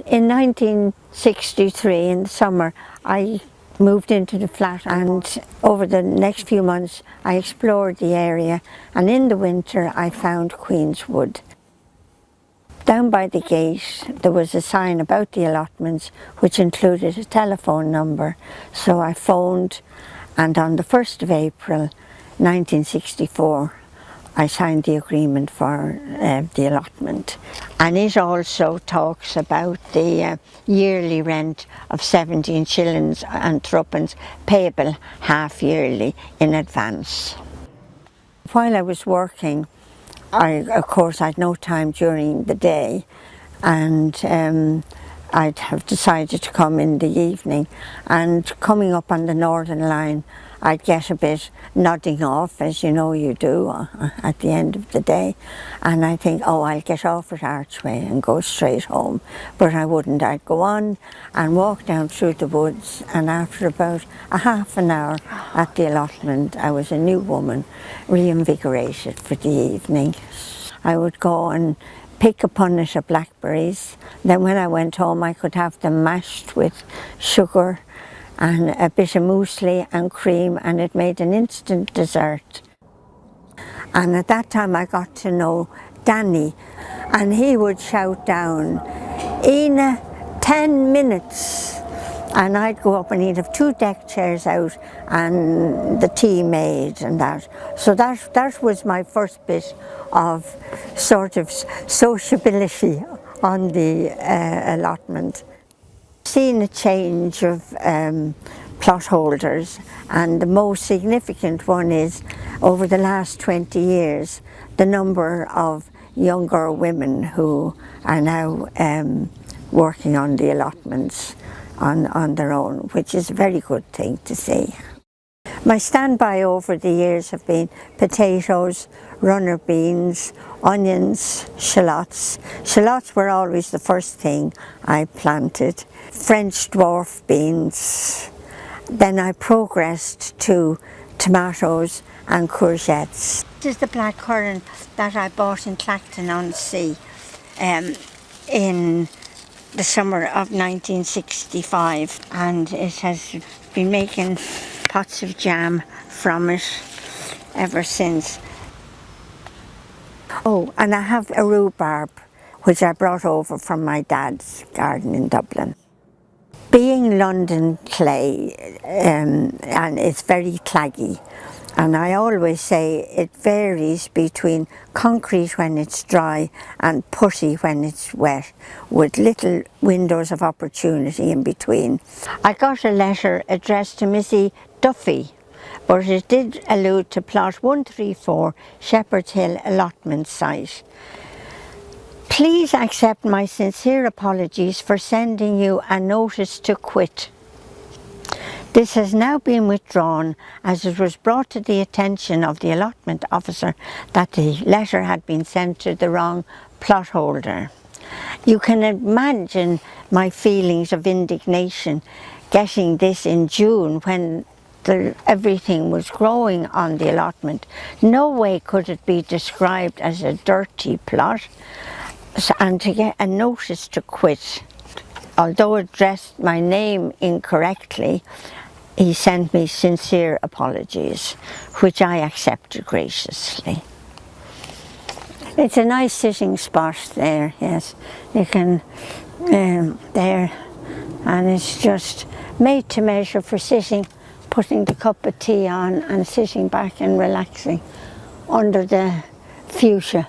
In 1963, in the summer, I moved into the flat, and over the next few months I explored the area, and in the winter I found Queenswood. Down by the gate there was a sign about the allotments which included a telephone number, so I phoned, and on the 1st of April 1964 I signed the agreement for the allotment. And it also talks about the yearly rent of 17 shillings and threepence payable half yearly in advance. While I was working, of course I'd no time during the day, and I'd have decided to come in the evening, and coming up on the Northern Line I'd get a bit nodding off, as you know you do at the end of the day, and I think, oh, I'll get off at Archway and go straight home, but I wouldn't. I'd go on and walk down through the woods, and after about a half an hour at the allotment I was a new woman, reinvigorated for the evening. I would go and pick a punnet of blackberries. Then when I went home I could have them mashed with sugar and a bit of muesli and cream, and it made an instant dessert. And at that time I got to know Danny, and he would shout down, "Ena, 10 minutes." And I'd go up and he'd have 2 deck chairs out and the tea made and that. So that was my first bit of sort of sociability on the allotment. Seen a change of plot holders, and the most significant one is over the last 20 years the number of younger women who are now working on the allotments on their own, which is a very good thing to see. My standby over the years have been potatoes, runner beans, onions, shallots. Shallots were always the first thing I planted. French dwarf beans. Then I progressed to tomatoes and courgettes. This is the blackcurrant that I bought in Clacton-on-Sea in the summer of 1965, and it has been making pots of jam from it ever since. Oh, and I have a rhubarb which I brought over from my dad's garden in Dublin. Being London clay, and it's very claggy, and I always say it varies between concrete when it's dry and putty when it's wet, with little windows of opportunity in between. I got a letter addressed to Ena Duffley, but it did allude to plot 134 Shepherd's Hill allotment site. Please accept my sincere apologies for sending you a notice to quit. This has now been withdrawn, as it was brought to the attention of the allotment officer that the letter had been sent to the wrong plot holder. You can imagine my feelings of indignation getting this in June when everything was growing on the allotment. No way could it be described as a dirty plot, and to get a notice to quit. Although it addressed my name incorrectly, he sent me sincere apologies, which I accepted graciously. It's a nice sitting spot there, yes. You can, there, and it's just made to measure for sitting, putting the cup of tea on and sitting back and relaxing under the fuchsia.